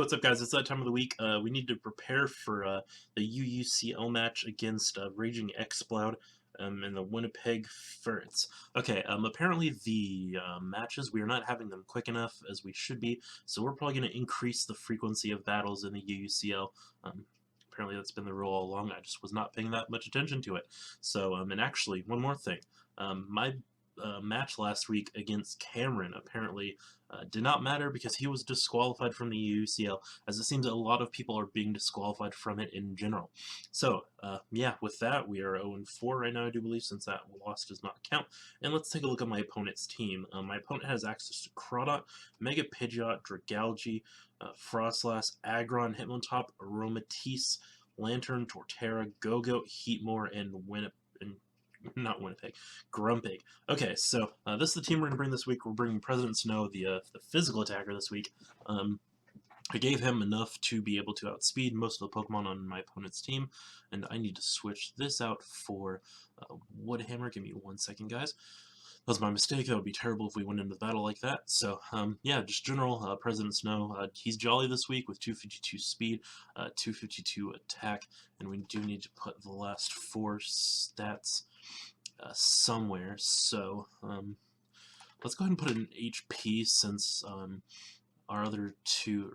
What's up, guys? It's that time of the week. We need to prepare for the UUCL match against Raging Xploud and the Winnipeg Ferrets. Okay, apparently the matches, we are not having them quick enough as we should be, so we're probably going to increase the frequency of battles in the UUCL. Apparently that's been the rule all along. I just was not paying that much attention to it. So, and actually, one more thing. My match last week against Cameron apparently did not matter because he was disqualified from the UUCL, as it seems a lot of people are being disqualified from it in general. So, yeah, with that, we are 0-4 right now, I do believe, since that loss does not count. And let's take a look at my opponent's team. My opponent has access to Crawdot, Mega Pidgeot, Dragalge, Frostlass, Aggron, Hitmontop, Aromatisse, Lantern, Torterra, Go-Go, Heatmore, and not Winnipeg, Grumpig. Okay, so this is the team we're going to bring this week. We're bringing President Snow, the physical attacker this week. I gave him enough to be able to outspeed most of the Pokemon on my opponent's team, and I need to switch this out for Woodhammer. Give me 1 second, guys. That was my mistake. That would be terrible if we went into the battle like that. So, yeah, just general President Snow. He's jolly this week with 252 speed, 252 attack, and we do need to put the last 4 stats somewhere. So, let's go ahead and put an HP since our other two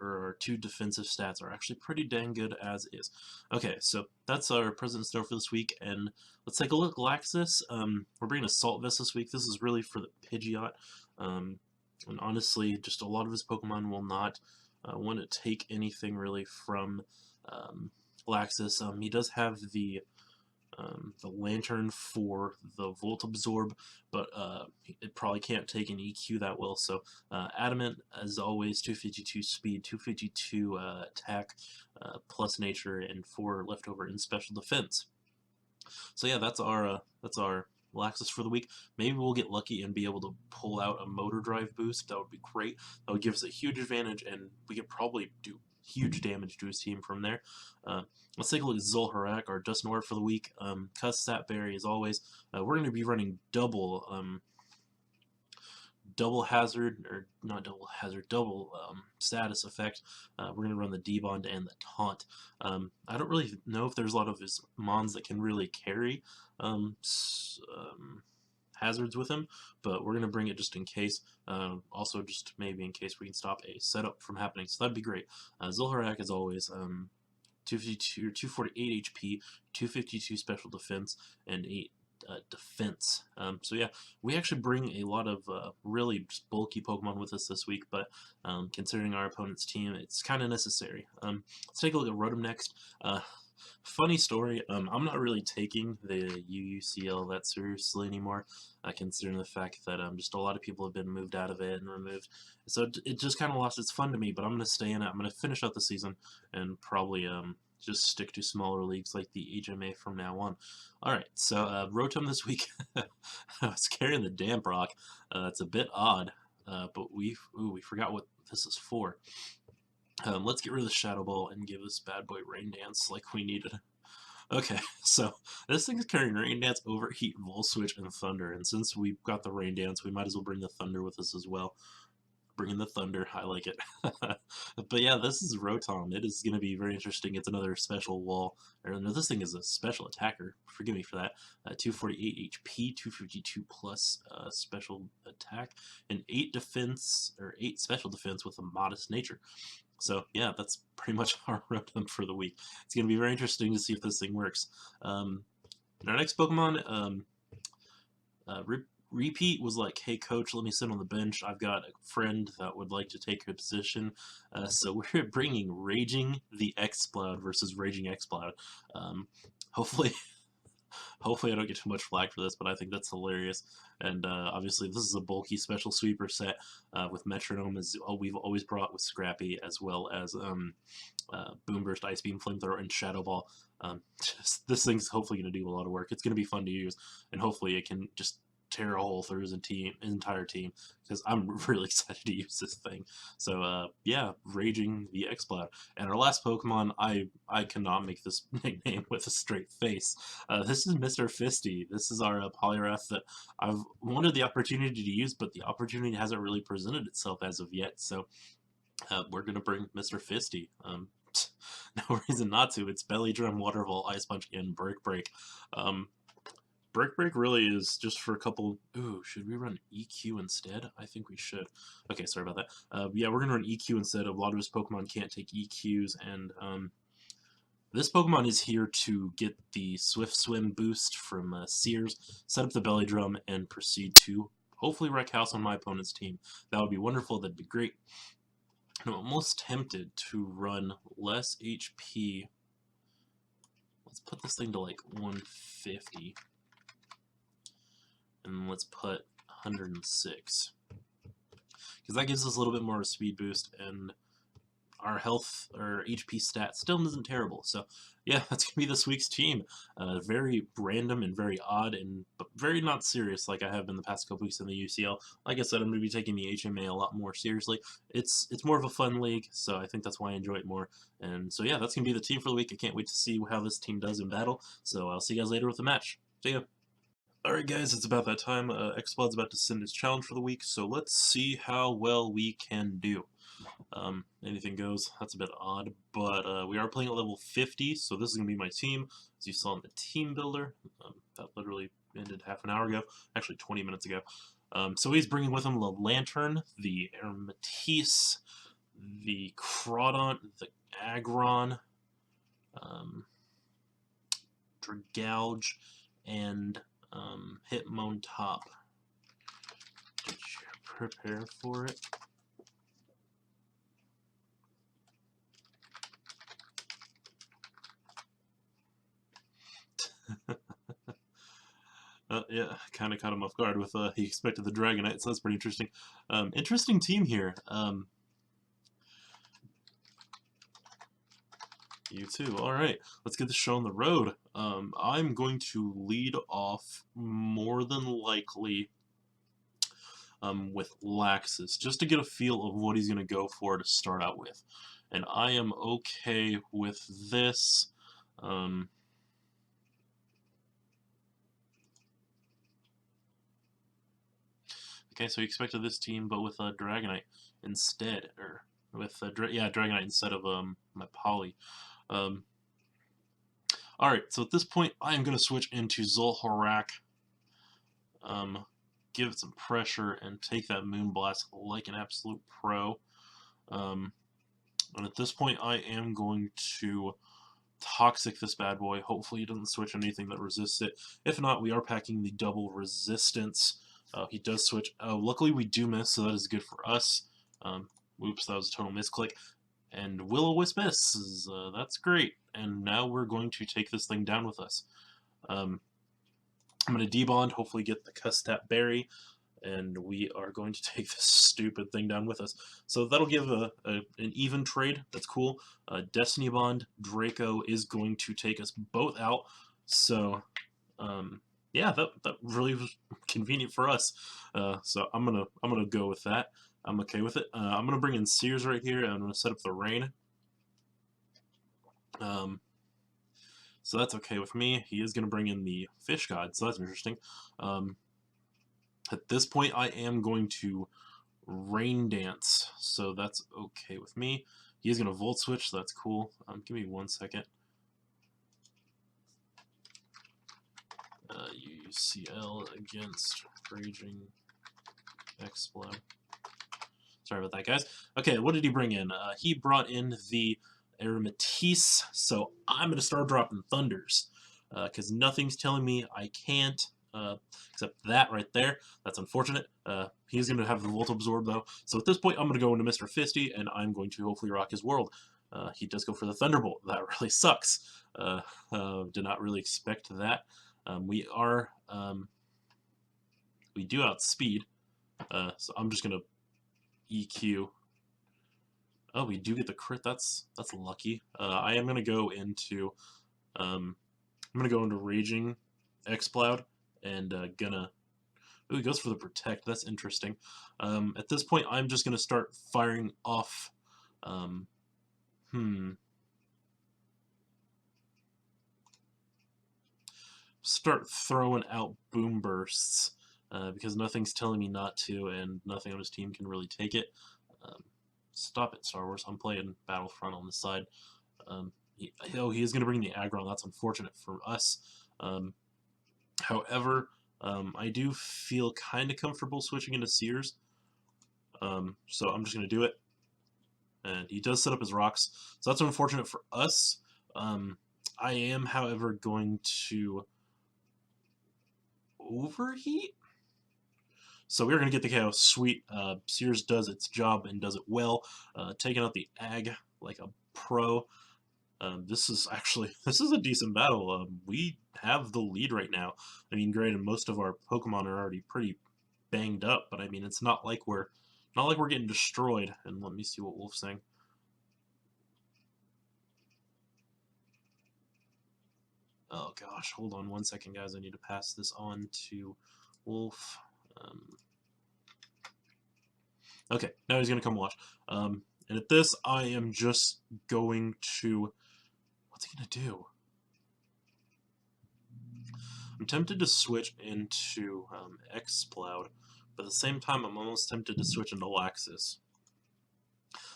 defensive stats are actually pretty dang good as is. Okay, so that's our President Snow for this week, and let's take a look. Laxus, we're bringing Assault Vest this week. This is really for the Pidgeot, and honestly, just a lot of his Pokemon will not want to take anything really from Laxus. He does have the Lantern for the Volt Absorb, but it probably can't take an EQ that well. So Adamant, as always, 252 speed, 252 attack, plus nature, and 4 leftover in special defense. So yeah, that's our Laxus for the week. Maybe we'll get lucky and be able to pull out a Motor Drive boost. That would be great. That would give us a huge advantage, and we could probably do huge damage to his team from there. Let's take a look at Zolharak, our Dusknoir for the week. Cuss Sapberry, as always. We're going to be running double hazard, or not double hazard, double status effect. We're going to run the D-Bond and the Taunt. I don't really know if there's a lot of his Mons that can really carry hazards with him, but we're going to bring it just in case. Also, just maybe in case we can stop a setup from happening, so that'd be great. Zolharak, as always, 252 or 248 HP, 252 special defense, and 8 defense. So yeah, we actually bring a lot of really just bulky Pokemon with us this week, but considering our opponent's team, it's kind of necessary. Let's take a look at Rotom next. Funny story, I'm not really taking the UUCL that seriously anymore, considering the fact that just a lot of people have been moved out of it and removed. So it just kind of lost its fun to me, but I'm going to stay in it. I'm going to finish out the season and probably just stick to smaller leagues like the HMA from now on. Alright, so Rotom this week, I was carrying the Damp Rock. That's a bit odd, but we forgot what this is for. Let's get rid of the Shadow Ball and give this bad boy Rain Dance like we needed. Okay, so this thing is carrying Rain Dance, Overheat, Volt Switch, and Thunder, and since we've got the Rain Dance, we might as well bring the Thunder with us as well. Bringing the Thunder, I like it. But yeah, this is Rotom. It is going to be very interesting. It's another special wall. Or no, this thing is a special attacker. Forgive me for that. 248 HP, 252 plus special attack, and 8 defense or 8 special defense with a modest nature. So yeah, that's pretty much our Rotom for the week. It's going to be very interesting to see if this thing works. Our next Pokemon, Repeat was like, hey coach, let me sit on the bench. I've got a friend that would like to take your position. So we're bringing Raging the Xploud versus Raging Xploud. Hopefully I don't get too much flack for this, but I think that's hilarious. And obviously this is a bulky special sweeper set with Metronome, as we've always brought with Scrappy, as well as Boomburst, Ice Beam, Flamethrower, and Shadow Ball. This thing's hopefully going to do a lot of work. It's going to be fun to use, and hopefully it can just tear a hole through his entire team, because I'm really excited to use this thing. So yeah, Raging the Xploud. And our last Pokemon, I cannot make this nickname with a straight face. This is Mr. Fisty. This is our Poliwrath that I've wanted the opportunity to use, but the opportunity hasn't really presented itself as of yet. So We're gonna bring Mr. Fisty. No reason not to. It's Belly Drum, Water Vault, Ice Punch, and Brick Break. Um, Brick Break really is just for a couple. Ooh, should we run EQ instead? I think we should. Okay, sorry about that. Yeah, we're gonna run EQ instead. A lot of his Pokemon can't take EQs, and this Pokemon is here to get the Swift Swim boost from Sears, set up the Belly Drum, and proceed to hopefully wreck house on my opponent's team. That would be wonderful. That'd be great. And I'm almost tempted to run less HP. Let's put this thing to like 150. And let's put 106. Because that gives us a little bit more of a speed boost, and our health or HP stat still isn't terrible. So yeah, that's gonna be this week's team. Very random and very odd, and but very not serious like I have been the past couple weeks in the UCL. Like I said, I'm gonna be taking the HMA a lot more seriously. It's more of a fun league, so I think that's why I enjoy it more. And so yeah, that's gonna be the team for the week. I can't wait to see how this team does in battle. So I'll see you guys later with the match. See ya. Alright guys, it's about that time. Xploud's about to send his challenge for the week, so let's see how well we can do. Anything goes. That's a bit odd, but we are playing at level 50, so this is going to be my team, as you saw in the team builder. That literally ended half an hour ago, actually 20 minutes ago. So he's bringing with him the Lantern, the Aromatisse, the Crawdont, the Aggron, Dragouge, and Hitmontop. Did you prepare for it? Yeah, kind of caught him off guard with he expected the Dragonite, so that's pretty interesting. Interesting team here. You too. All right, let's get this show on the road. I'm going to lead off more than likely with Laxus, just to get a feel of what he's going to go for to start out with. And I am okay with this. Okay, so he expected this team, but with Dragonite instead, or with Dragonite instead of my Poly. All right, so at this point, I am going to switch into Zul'Horak, give it some pressure, and take that Moonblast like an absolute pro. And at this point, I am going to Toxic this bad boy. Hopefully he doesn't switch anything that resists it. If not, we are packing the double resistance. He does switch. Luckily we do miss, so that is good for us. Oops, that was a total misclick. And Will-O-Wisp misses. That's great. And now we're going to take this thing down with us. I'm going to debond, hopefully get the Custap Berry, and we are going to take this stupid thing down with us. So that'll give an even trade. That's cool. Destiny Bond, Draco is going to take us both out. So yeah, that really was convenient for us. So I'm gonna go with that. I'm okay with it. I'm gonna bring in Sears right here, and I'm gonna set up the rain. So that's okay with me. He is gonna bring in the Fish God, so that's interesting. At this point, I am going to Rain Dance, so that's okay with me. He is going to Volt Switch, so that's cool. Give me 1 second. UUCL against Raging Explode. Sorry about that, guys. Okay, what did he bring in? He brought in the Aromatisse, so I'm going to start dropping Thunders, because nothing's telling me I can't. Except that right there. That's unfortunate. He's going to have the Volt Absorb, though. So at this point, I'm going to go into Mr. Fisty, and I'm going to hopefully rock his world. He does go for the Thunderbolt. That really sucks. Did not really expect that. We do outspeed. So I'm just going to EQ. Oh, we do get the crit. That's lucky. I am going to go into... I'm going to go into Raging Exploud. And gonna... Ooh, he goes for the Protect. That's interesting. At this point, I'm just gonna start firing off... Start throwing out Boom Bursts. Because nothing's telling me not to, and nothing on his team can really take it. Stop it, Star Wars. I'm playing Battlefront on the side. He is going to bring the aggro. That's unfortunate for us. However, I do feel kind of comfortable switching into Sears. So I'm just going to do it. And he does set up his rocks. So that's unfortunate for us. I am, however, going to overheat. So we're going to get the KO. Sweet. Sears does its job and does it well. Taking out the Ag like a pro. This is a decent battle. We have the lead right now. I mean, granted, most of our Pokemon are already pretty banged up, but I mean, it's not like we're getting destroyed. And let me see what Wolf's saying. Oh gosh, hold on 1 second, guys. I need to pass this on to Wolf. Okay, now he's gonna come watch. And at this, I am just going to. What's he gonna do? I'm tempted to switch into X-Cloud, but at the same time, I'm almost tempted to switch into Laxus.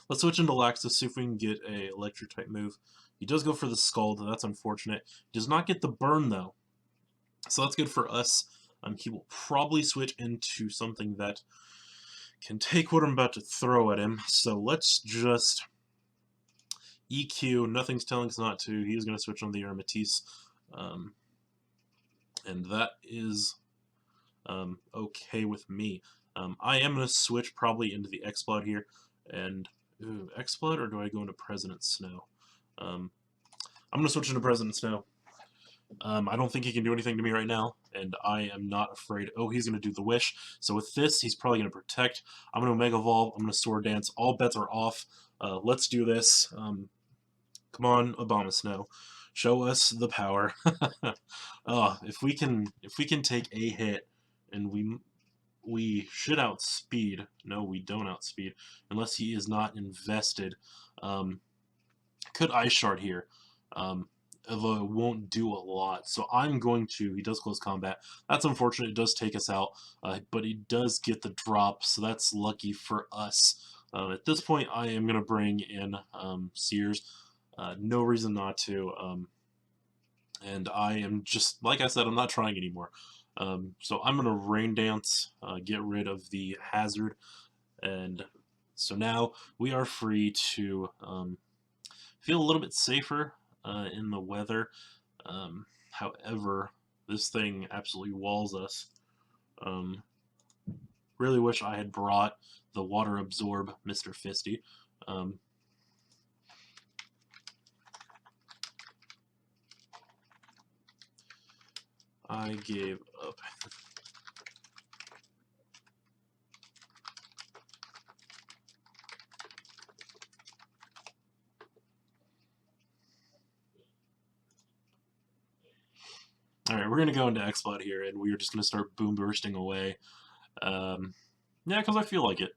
Let's switch into Laxus, see if we can get a electric type move. He does go for the Scald, that's unfortunate. He does not get the burn though, so that's good for us. He will probably switch into something that can take what I'm about to throw at him. So let's just EQ. Nothing's telling us not to. He's going to switch on the Aromatisse, and that is okay with me. I am going to switch probably into the X-Cloud here, and X-Cloud, or do I go into President Snow? I'm going to switch into President Snow. I don't think he can do anything to me right now, and I am not afraid. Oh, he's going to do the Wish. So with this, he's probably going to Protect. I'm going to Omega Evolve. I'm going to Sword Dance. All bets are off. Let's do this. Come on, Obama Snow. Show us the power. If we can take a hit, and we should outspeed. No, we don't outspeed unless he is not invested. Could Ice Shard here. Although it won't do a lot. So I'm going to, he does close combat. That's unfortunate, it does take us out, but he does get the drop, so that's lucky for us. At this point, I am going to bring in Sears. No reason not to. And I am just, like I said, I'm not trying anymore. So I'm going to Rain Dance, get rid of the hazard, and so now we are free to feel a little bit safer in the weather. However, this thing absolutely walls us. Really wish I had brought the Water Absorb Mr. Fisty. I gave up. Alright, we're going to go into X-Cloud here, and we're just going to start boom bursting away. Yeah, because I feel like it.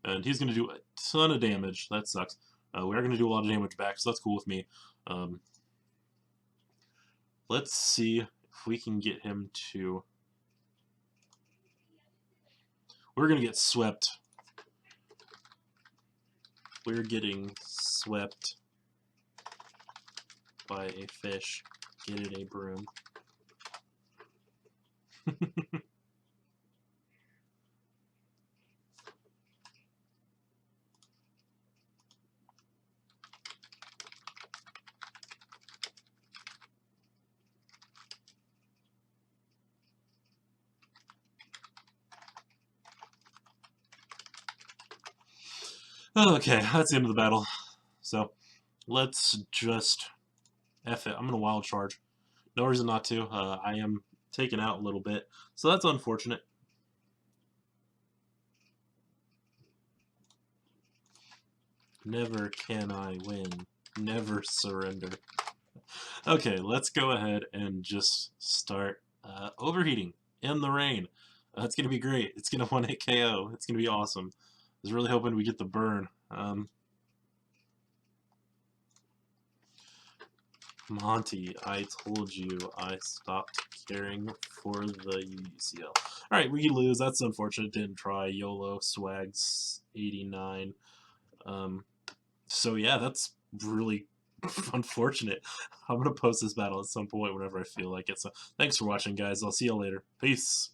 And he's going to do a ton of damage. That sucks. We are going to do a lot of damage back, so that's cool with me. Let's see if we can get him to... We're going to get swept. We're getting swept by a fish. Get it, a broom. Okay, that's the end of the battle. So, let's just F it. I'm going to Wild Charge. No reason not to. I am taken out a little bit, so that's unfortunate. Never can I win. Never surrender. Okay, let's go ahead and just start overheating in the rain. It's going to be great. It's going to 1-hit KO. It's going to be awesome. I was really hoping we get the burn. Monty, I told you I stopped caring for the UUCL. Alright, we lose. That's unfortunate. Didn't try. YOLO, Swags, 89. So yeah, that's really unfortunate. I'm gonna post this battle at some point whenever I feel like it. So thanks for watching, guys. I'll see you later. Peace.